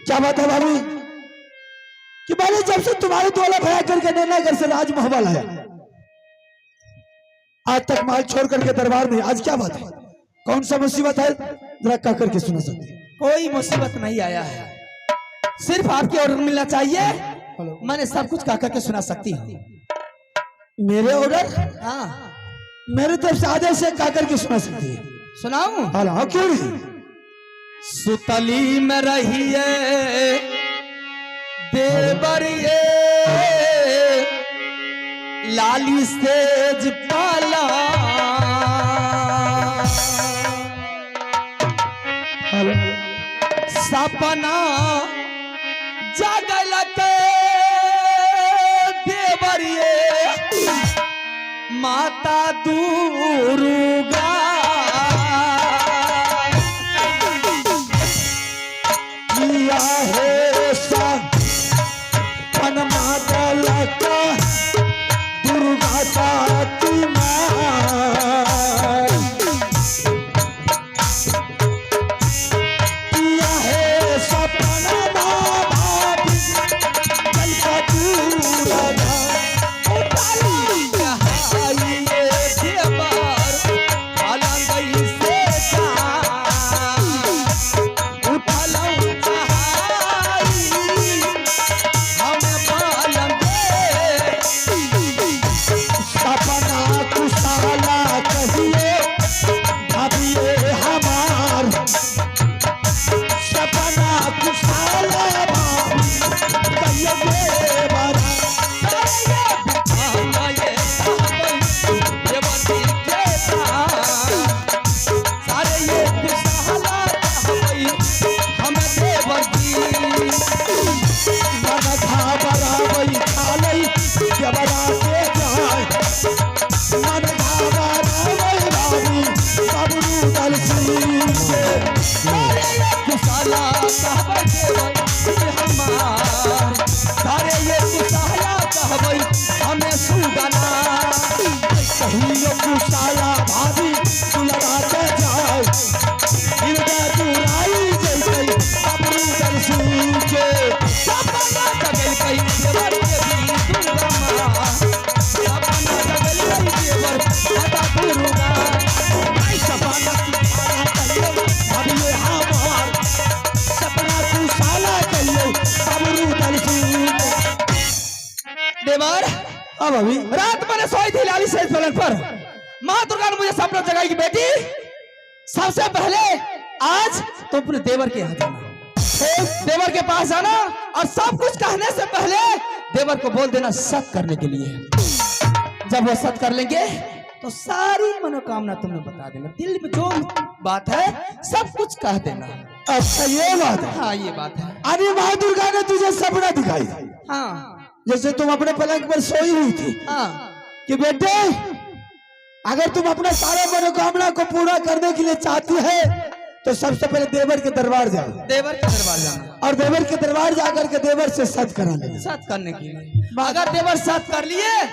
क्या बात है भाभी कि मैंने जब से तुम्हारे द्वारा भया करके निर्णय घर से राजमहल है, आज तक माल छोड़ करके दरबार में, आज क्या बात है? कौन सा मुसीबत है? जरा कह करके सुना सकते। कोई मुसीबत नहीं आया है, सिर्फ आपके ऑर्डर मिलना चाहिए। मैंने सब कुछ कह करके सुना सकती हूँ। मेरे ऑर्डर? हाँ, मेरे तरफ से आदेश से कह करके सुना सकती है। सुनाऊं? हाँ क्यों नहीं। सुतली में रहिए देवरिए लाली सेज पाला, सपना जागल के देवरिए माता दुर्गा। किया है सपन मादल का दुर्गा साथी किया है सपन भाभी जल का दूरा कुशाला भाभी सुलगाते जाओ इनका दुराई जैसे अपनी दर्शन के सपना जगल कई देवर के भी दुर्गा मां, सपना जगल कई देवर माता दुर्गा। आई सपना कुशाला कहियो भाभी ये हमार, सपना कुशाला कहियो अपनी दर्शन देवर। हाँ भाभी, रात मैंने सोई थी लाली सेज पलंग पर, माँ दुर्गा ने मुझे सपना जगाई कि बेटी सबसे पहले आज तो अपने देवर के यहाँ जाना, देवर के पास जाना और सब कुछ कहने से पहले देवर को बोल देना सत करने के लिए। जब वो सत कर लेंगे तो सारी मनोकामना तुमने बता देना, दिल में जो बात है सब कुछ कह देना। अच्छा ये बात है? हाँ ये बात है। अरे माँ दुर्गा ने तुझे सपना दिखाई? हाँ, जैसे तुम अपने पलंग पर सोई हुई थी कि बेटे अगर तुम अपना सारा मनोकामना को पूरा करने के लिए चाहती है तो सबसे पहले देवर के दरबार जाओ। देवर के दरबार जाना और देवर के दरबार जाकर के देवर से सत करा लेना। सत करने के लिए अगर देवर सत कर लिए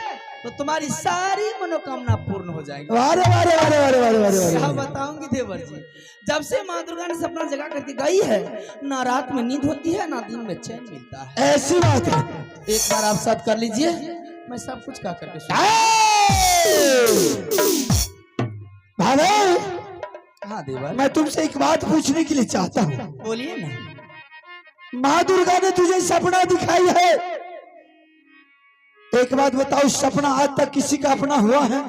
तो तुम्हारी सारी मनोकामना पूर्ण हो जाएगी। वारे वारे वारे वारे वारे वारे क्या बताऊंगी देवर जी, जब से माँ दुर्गा ने सपना जगा करके गई है ना रात में नींद होती है ना दिन में चैन मिलता है। ऐसी बात है? एक बार आप सत कर लीजिए, मैं सब कुछ कह करके भावे। हाँ देवर, मैं तुमसे एक बात पूछने के लिए चाहता हूँ। बोलिए ना। माँ दुर्गा ने तुझे सपना दिखाई है, एक बात बताओ, सपना आज तक किसी का अपना हुआ है?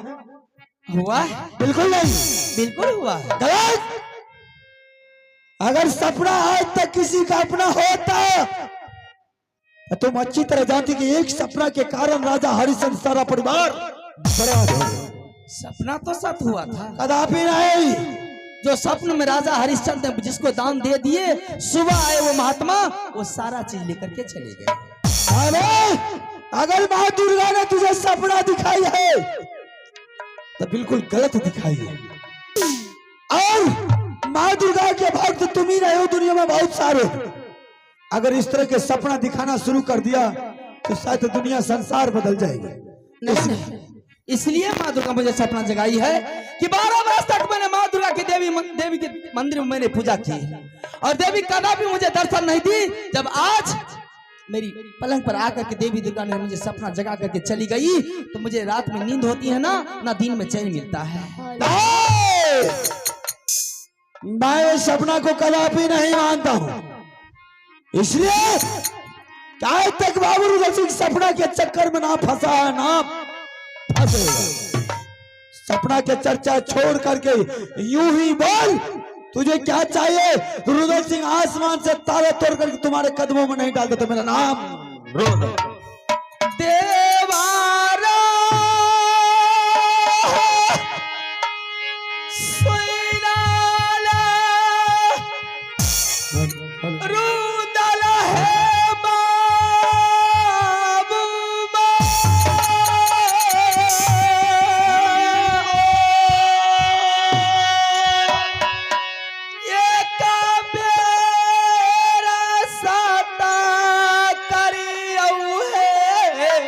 हुआ? बिल्कुल नहीं। बिल्कुल हुआ। गलत। अगर सपना आज तक किसी का अपना होता तो तुम अच्छी तरह जानती कि एक सपना के कारण राजा हरिश्चंद्र सारा परिवार बर्बाद हो गया। सपना तो सत हुआ था, कदापि नहीं। जो स्वप्न में राजा हरिश्चंद्र ने जिसको दान दे दिए, सुबह आए वो महात्मा वो सारा चीज लेकर के चले गए। अरे अगर माँ दुर्गा ने तुझे सपना दिखाई है तो बिल्कुल गलत दिखाई है। और माँ दुर्गा के भक्त तुम ही रहे हो, दुनिया में बहुत सारे। अगर इस तरह के सपना दिखाना शुरू कर दिया तो शायद दुनिया संसार बदल जाएगी। नहीं, इसलिए माँ दुर्गा मुझे सपना जगाई है कि 12 वर्ष तक मैंने माँ दुर्गा की देवी के मंदिर में मैंने पूजा की और देवी कदापि मुझे दर्शन नहीं दी। जब आज मेरी पलंग पर आकर के देवी दुर्गा ने मुझे सपना जगा करके चली गई तो मुझे रात में नींद होती है ना दिन में चैन मिलता है। मैं इस सपना को कदापि नहीं मानता हूं, इसलिए आज तक बाबू रुद्र सिंह सपना के चक्कर में ना फंसा है ना फंसेगा। सपना के चर्चा छोड़ करके यूं ही बोल, तुझे क्या चाहिए? रुद्र सिंह आसमान से तारे तोड़ करके तुम्हारे कदमों में नहीं डालते तो मेरा नाम रुद्र। देवारा रुदल है बाबू ये कबेरा सता करियऊ है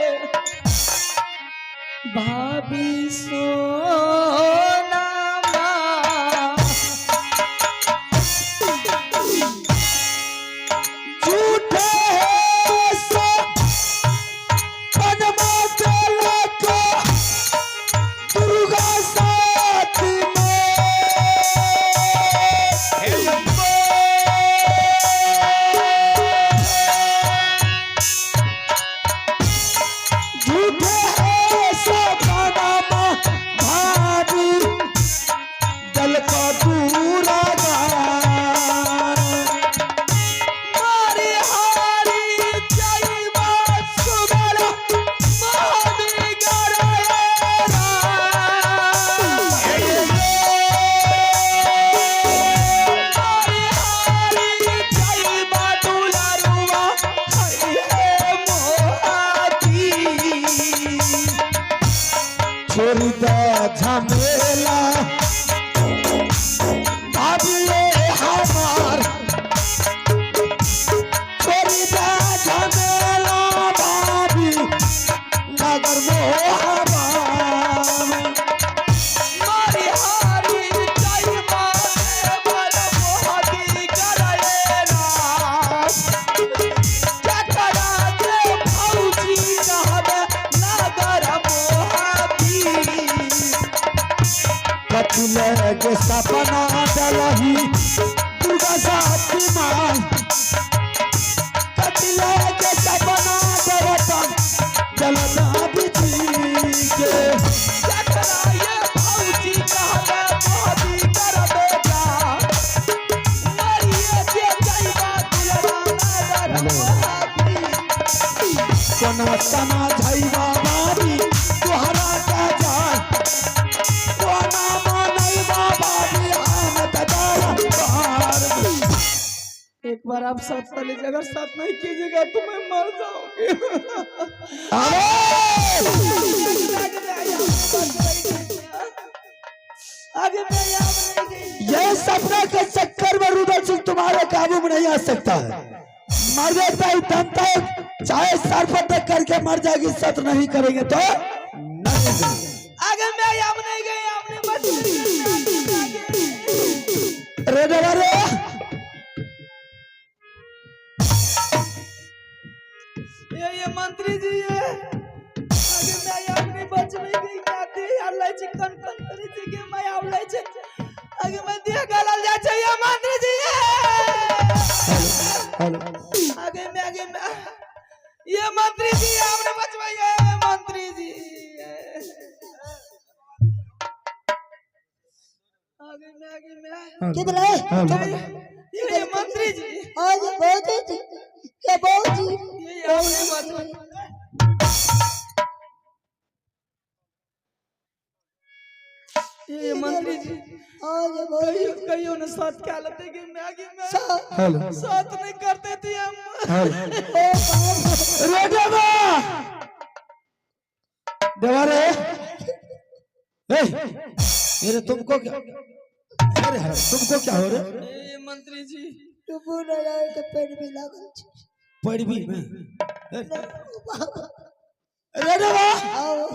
भाभी सोना झमेला भाभी हमार छोड़ी दा झमेला भाभी नगर मारी हारी जाइबा बर मोहदी करएला चकरा दे भौजी कहबे नगर मोहदी कतले के सपना डलही दुर्गा साथी मां कतले के सपना डलतन जलना बिछी के चकरा ये भौजी कहबे मोहदी करबेगा मारिए जे जाइबा दुलरा नगर मोहदी कोना समा झैबा बाबी तोहरा का जान कोना मनैबा बाबी हम तदार बाहर एक बार आप साथ वाली जगह साथ नहीं कीजिएगा तो मैं मर जाऊंगी। आगे मैं यहाँ नहीं गई। ये सपना के चक्कर में रुद्र सिंह तुम्हारे काबू में नहीं आ सकता है। मर जाता है तब तक चाहे सर पर तक करके मर जाएगी, सत्य नहीं करेंगे तो नहीं करेंगे। आगे मैं यहाँ नहीं गई, आपने बच रे रे ये मंत्री जी है। आगे मैं यहाँ नहीं बच नहीं गई, जाती अल्लाह चिकन कन करी थी कि मैं आवले छे आगे मैं दिया गलल जा चाहिए मंत्री जी है। आगे मैं ये मंत्री जी आपने बचवाइए मंत्री जी। आगे मैं किधर है ये मंत्री जी आज बहुत जी क्या बहुत जी ये आपने बचवाइए। ये मंत्री जी आज बहुत कईयों ने साथ क्या लेते कि मैं आगे मैं हेलो साथ नहीं करते थे हम। देवर है मेरे तुमको क्या अरे हर तुमको क्या हो रहा है ए मंत्री जी डुबू न जाए तो पेट भी लागल छै पढ़ भी मैं अरे देवा आओ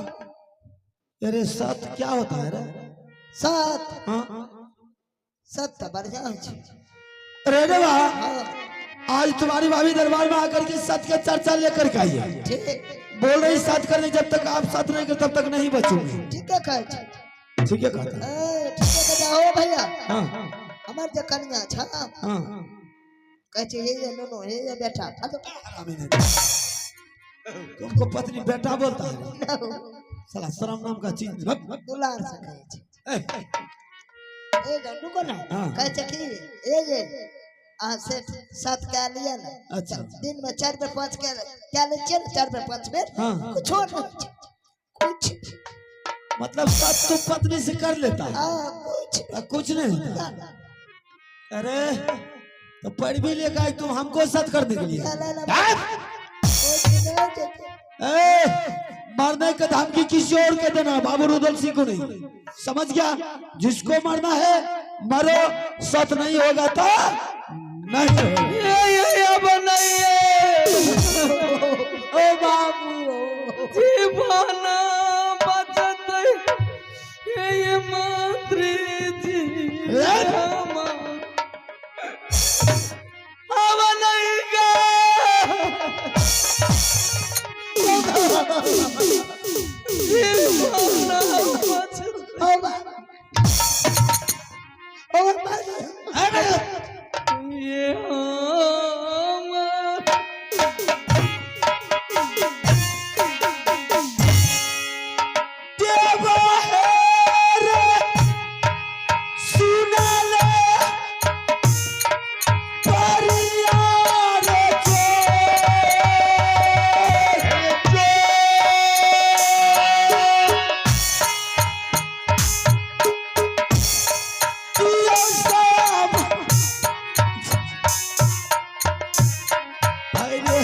अरे साथ क्या होता है रे सात हाँ सब तो बढ़िया छै अरे देवा हाँ आज तुम्हारी भाभी दरबार में आकर के सत्य का चर्चा लेकर के आई है ठीक बोल रही साथ करने जब तक आप साथ नहीं करते तब तक नहीं बचूंगी ठीक है कहै छै ठीक है कहता ठीक है कहता हो भैया हाँ हमार जे कन्या छ हाँ कहै छै हे ये नुनू हे ये बेटा तुमको पत्नी बेटा बोलता है साला शर्म नाम का चीज दुलार से कहै छै ए डंडू को ना हाँ। कहै छै कि ए जे अहाँ से साथ कए लिया ना अच्छा। दिन में 4 बेर 5 कए ले छियै ना 4 बेर 5 बेर हाँ। कुछो नहीं छै। कुछ मतलब सब तो पत्नी से कर लेता है कुछ नहीं ना, ना, अरे तो पढ़ भी लेकर आई तुम हमको सत कर के लिए ना, ना, ना, कुछ नहीं छै। मारने का धमकी किसी और के देना बाबू रुदल सिंह को नहीं समझ गया जिसको मरना है मरो सत नहीं होगा तो नहीं होगा। ये बनाइए ओ बाबू जीवाना बचत ये मंत्री जी अब नहीं जीवाना बचत ओ बाबू ओ बाबू ये हम देवा है रे, सुना ले, परियार ये सब भाई रे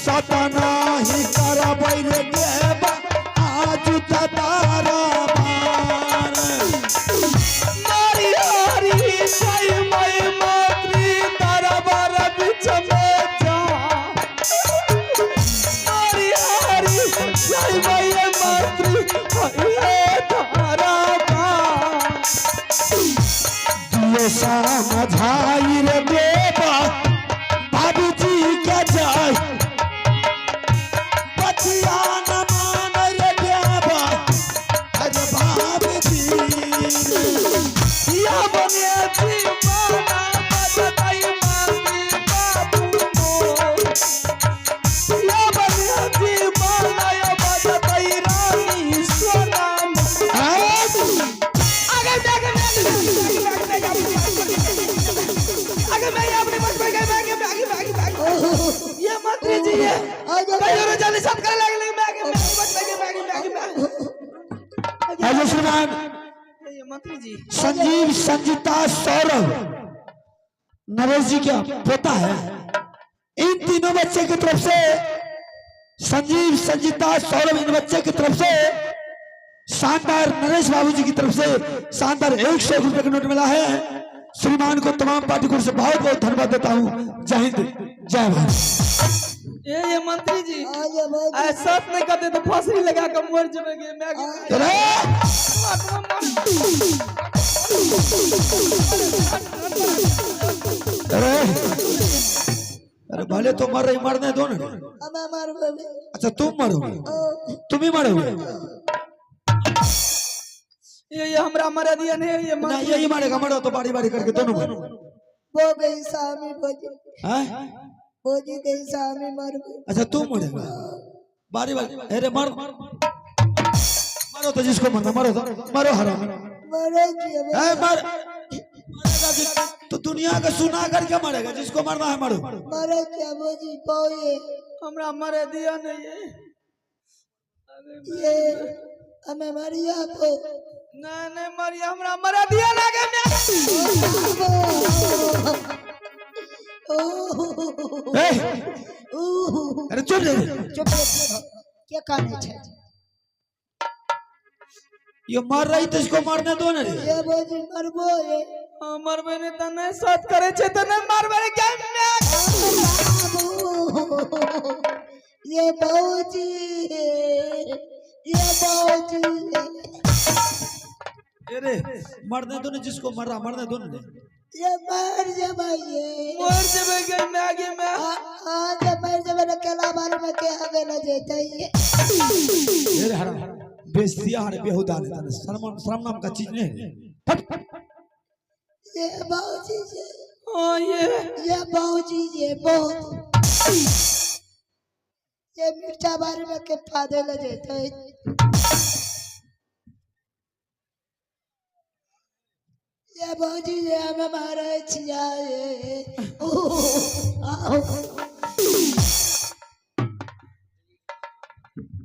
सतना ही करबै रे देवा आज तारा बार नारी हरी साई मई मंत्री दरबार बीच में जा नारी हरी साई मई मंत्री ये धारा दिए समझाई रे देवा बाबूजी के जाय बतिया न मान रे देवा अरे बाबूजी या बने जीवाना बचतई मंत्री बाबू मोर या बने जीवाना बचतई रानी सोनाम अगर मैं अपने बच पे गए ये मंत्री जी है कहीं और जल्दी सब कर लगे मैं बच पे गए हेलो श्रीमान ये मंत्री जी संजीव संजीता सौरभ नरेश जी का पोता है इन तीनों बच्चे की तरफ से संजीव संजीता सौरभ इन बच्चे की तरफ से शानदार नरेश बाबू जी की तरफ से शानदार 100 रुपए का नोट मिला है श्रीमान को तमाम पार्टी से बहुत बहुत धन्यवाद देता हूँ जय हिंद जय भारत ये मंत्री जी आगे बाबू ऐसा नहीं करते तो फांसी लगा कर मर जाएंगे मैं अरे अरे अरे भले तो मर रही, मरने दो ना। मैं मारूंगा अच्छा तुम मरोगे, तुम ही मरोगे। ये हमरा मरा दिया नहीं ये ना यही मारेगा, मरो तो बारी बारी करके दोनों मरो। वो गई सामी भोजी हैं? भोजी गई सामी मर गई। अच्छा तुम मरेगा बारी बारी। अरे मर मरो तो जिसको मरना मरो, तो मरो हराम। मरे जी मर मरेगा तो दुनिया का सुना करके मरेगा, जिसको मरना है मरो। मरे क्या भोजी बोए हमरा मरा दिया नहीं ये हमें मरिया को नहीं मरिया हमरा मरा दिया लगे मैं। ए, अरे चुप रह। चुप क्या काने छे ये मर रही तो इसको मरने दो ना रे। ये भोजी मरबो ये मरबे ने त नहीं साथ करे छे त नहीं मरबे रे क्या मैं। ये भौजी ये भौजी अरे मरने दो ना, जिसको मर रहा मरने दो ना। ये मर जा भाई मर जबे गई मैं आगे मैं। आज मर जा मेरे केला बारे में के आगे न जेता ये अरे हराम बेइज्जतियां हर बेहुदा ने शर्म शर्म नाम का चीज नहीं है। ये भौजी हां ये भौजी ये बहुत ये मिर्चा बारे में के फादे न जेता है। ये भौजी ये हमें मारे छिया ये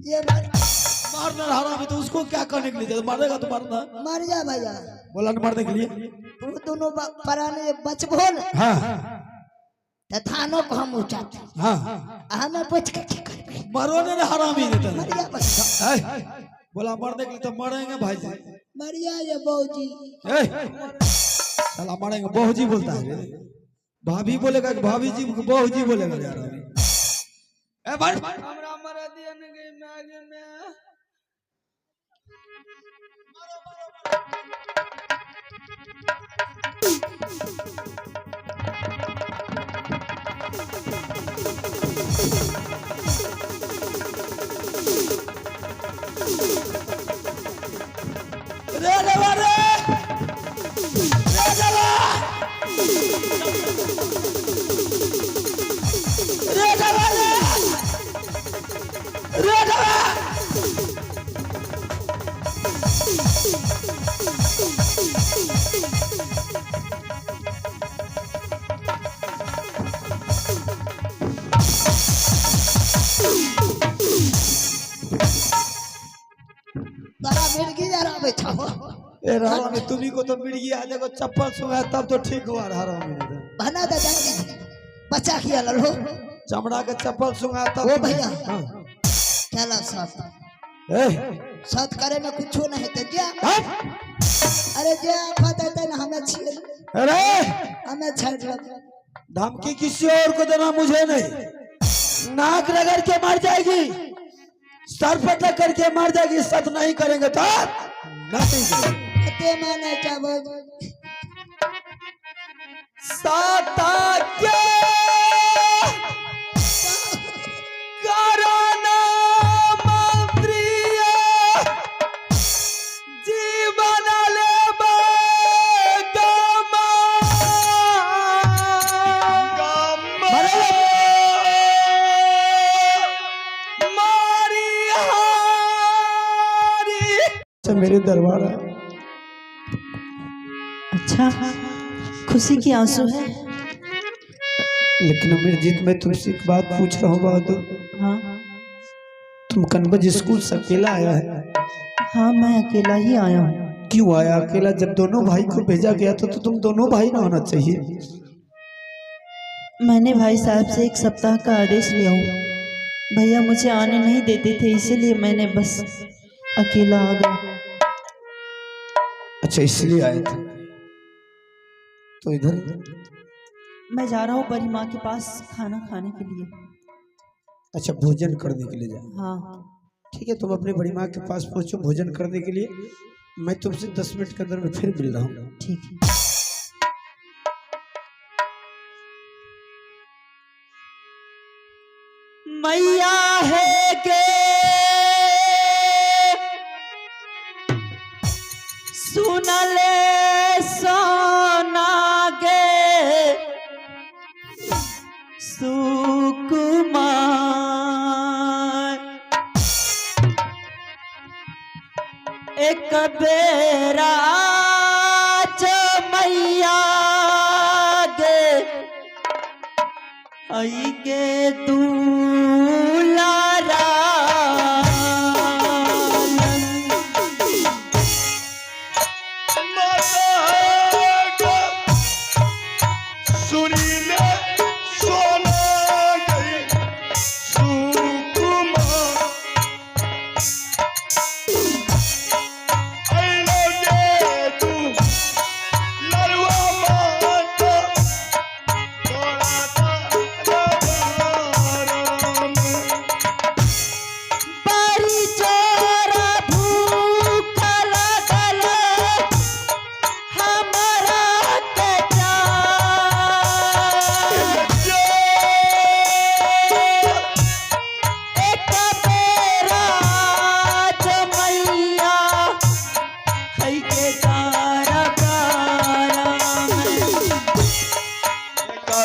ये मारना हराम है तो उसको क्या करने के लिए, जब मारेगा तो मारना। मर जा भैया बोला ना मारने के लिए। तू दोनों पराने बचबो न हाँ त थानो को हम उठाते हाँ हमें पूछ के क्या करबे मरो ने हरामी देता मर जा भैया बोला मरने के लिए तो मरेंगे भाई जी। मरिया ये भौजी साला मारेंगे, बहू जी बोलता है। भाभी बोलेगा कि भाभी जी, बहू जी बोलेगा यार। ए भाई हमरा मरा दिया नहीं गई मैं आगे मैं। रे देवा रे देवा रे देवा रे देवा। बड़ा मिर्गी जरा बैठा हो ए राम में तुम्ही को तो मिर्गी आ देखो चप्पल सुना तब तो ठीक हुआ राम में। बना दे जाएंगे बच्चा किया लड़ो चमड़ा के चप्पल सुना तब। ओ भैया चला साथ ए साथ करे में कुछ नहीं तो जा अरे जे आफत है ना हमें छेड़ अरे हमें छेड़ धमकी किसी और को देना, मुझे नहीं। नाक रगड़ के मर जाएगी, सर पर लग करके मर जाएगी। सत नहीं करेंगे तो नहीं करेंगे। ते माने चाबो साता के कराना मंत्रिय जीवन ले मेरे दरबार है। अच्छा खुशी की आंसू है। लेकिन अमीरजीत मैं तुमसे एक बात पूछ रहा हूँ बहादुर, हाँ तुम कनबज स्कूल से अकेला आया है? हाँ मैं अकेला ही आया हूँ। क्यों आया अकेला? जब दोनों भाई को भेजा गया था तो तुम दोनों भाई ना होना चाहिए। मैंने भाई साहब से एक सप्ताह का आदेश लिया हूँ, भैया मुझे आने नहीं देते थे, इसीलिए मैंने बस अकेला आ गया। अच्छा इसलिए आए थे तो इधर मैं जा रहा हूँ बड़ी माँ के पास खाना खाने के लिए। अच्छा भोजन करने के लिए जाए? हाँ ठीक है, तुम अपनी बड़ी माँ के पास पहुंचो भोजन करने के लिए। मैं तुमसे 10 मिनट के अंदर में फिर मिल रहा हूँ। ठीक है। मैया है के सुनले सोना गे सुकुमार एक बेरा मैया गे आई के दुलारा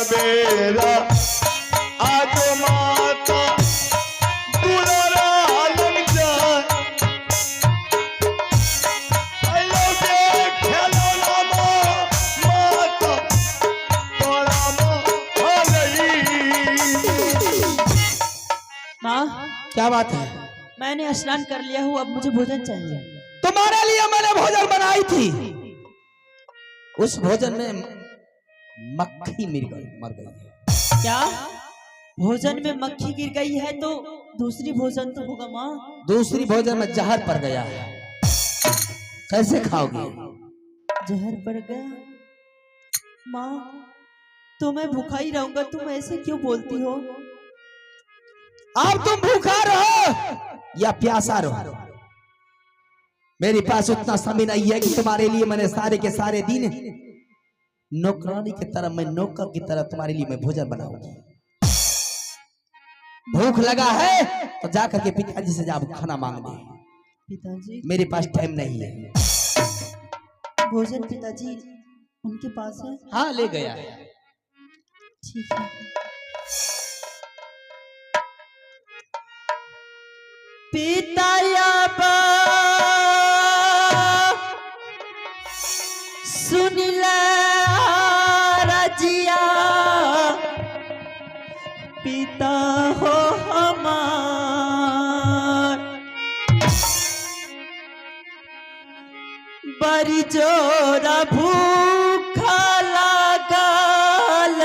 बेरा आज माता दुलारा आलम जान आयो के खेलौना माता तोरा माँ क्या बात है? मैंने स्नान कर लिया हूँ, अब मुझे भोजन चाहिए। तुम्हारे लिए मैंने भोजन बनाई थी, उस भोजन में मक्खी मर गई है। क्या भोजन में मक्खी गिर गई है? तो दूसरी भोजन तो होगा माँ। दूसरी भोजन में जहर पड़ गया है, कैसे खाओगी? जहर पड़ गया? माँ तो मैं भूखा ही रहूंगा, तुम ऐसे क्यों बोलती हो? अब तुम भूखा रहो या प्यासा रहो, मेरे पास उतना समय नहीं है कि तुम्हारे लिए मैंने सारे के सारे दिन नौकरानी की तरह, मैं नौकर की तरह तुम्हारे लिए मैं भोजन बनाऊंगी। भूख लगा है तो जाकर के पिताजी से जाओ खाना मांग ले। पिताजी? मेरे पास टाइम नहीं है। भोजन पिताजी उनके पास है? हाँ ले गया है। ठीक है। पिताया सुन ले रजिया, पिता हो हमार, बड़ी जोरा भूखा लागल,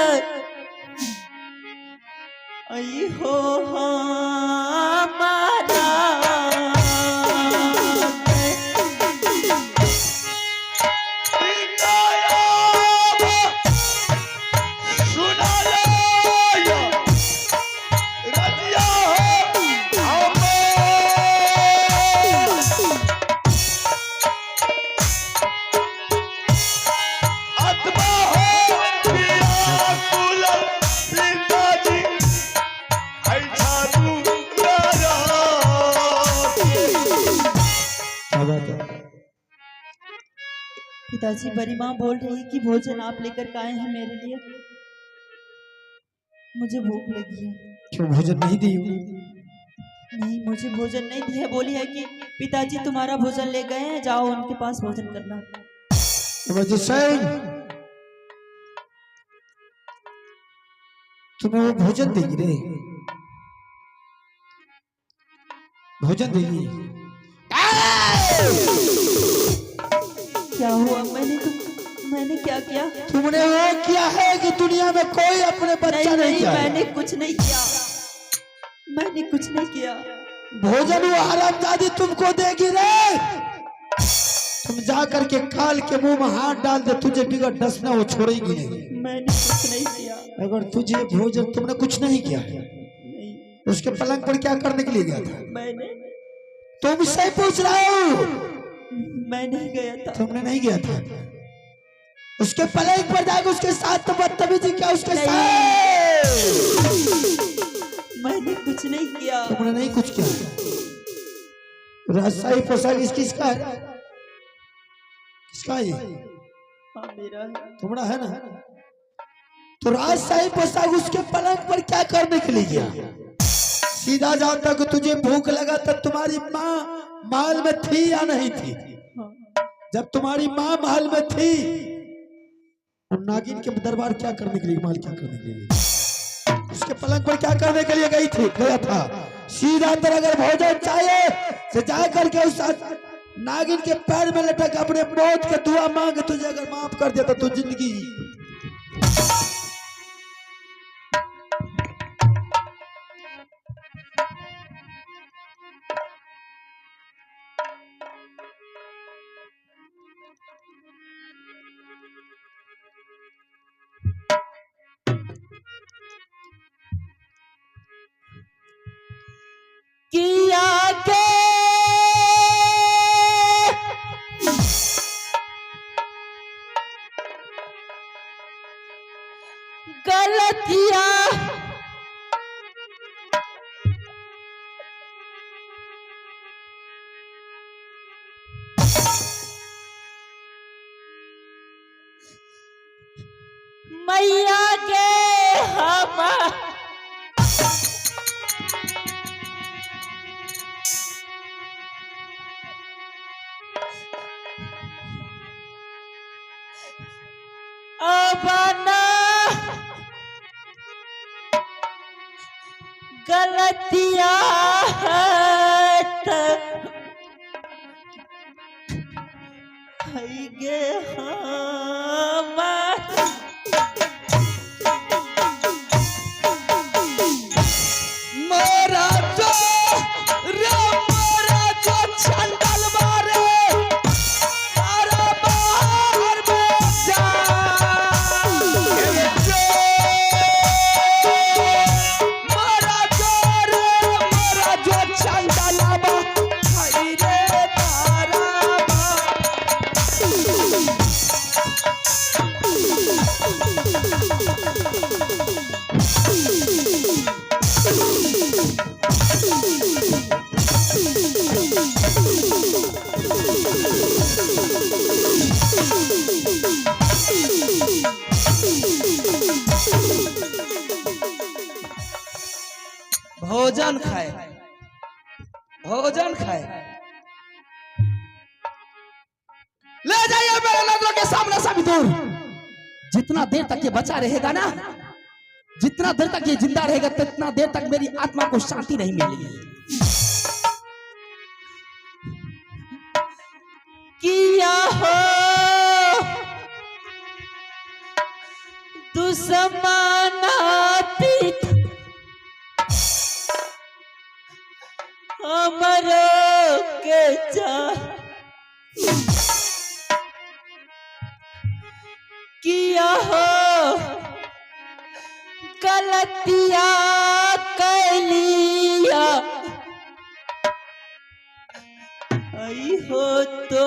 आई हो हमारा। पिताजी बड़ी माँ बोल रही है कि भोजन आप लेकर के आए हैं मेरे लिए, मुझे भूख लगी है। क्यों भोजन नहीं दी? नहीं मुझे भोजन नहीं दी है, बोली है कि पिताजी तुम्हारा भोजन ले गए हैं, जाओ उनके पास भोजन करना। तुम्हें वो भोजन देगी रे, भोजन देगी। क्या हुआ? मैंने क्या किया? तुमने वो किया है कि दुनिया में कोई अपने बच्चा नहीं किया। मैंने कुछ नहीं किया, मैंने कुछ नहीं किया। भोजन वो हरामजादी तुमको देगी रे। तुम जा करके काल के मुंह में हाथ डाल दे, तुझे बिगड़ डसना वो छोड़ेगी नहीं। मैंने कुछ नहीं किया। अगर तुझे भोजन तुमने कुछ नहीं किया, नहीं। उसके पलंग पर क्या करने के लिए गया था? मैंने तुम इससे पूछ रहा हूँ। मैं नहीं गया था। तुमने नहीं गया था, उसके पलंग पर जाकर उसके साथ तो बदतमीजी क्या उसके साथ? मैं मैंने कुछ नहीं किया। तुमने नहीं कुछ किया। राजशाही पोशाक किसका है? किसका है ये? हाँ मेरा है। तुम्हारा है ना? तो राजशाही पोशाक उसके पलंग पर क्या करने के लिए गया? सीधा जाओ तक तुझे भूख लगा तब तुम्हारी माँ महल में थी या नहीं थी? जब तुम्हारी माँ महल में थी, नागिन के दरबार क्या करने के लिए, महल क्या करने के लिए, उसके पलंग पर क्या करने के लिए गया था? सीधा अंदर अगर भोजन चाहिए तो जा करके उस नागिन के पैर में लटक अपने मौत के दुआ मांग, तुझे अगर माफ कर दिया तो जिंदगी। किया के गलतियां मैया के हम अपना गलतियां गे हम मोरा जो रे मोरा जो छंडल मारे तारा बाहर में जा जो मोरा जो रे मोरा जो छंडल बा खाई रे तारा भोजन खाए, भोजन खाए, ले जाइए मेरे नजरों के सामने से भी दूर। जितना देर तक ये बचा रहेगा ना, जितना देर तक ये जिंदा रहेगा, तितना देर तक मेरी आत्मा को शांति नहीं मिलेगी। किया हो दुश्मनाती हमरो के जा किया हो गलतियां कैलिया आई हो तो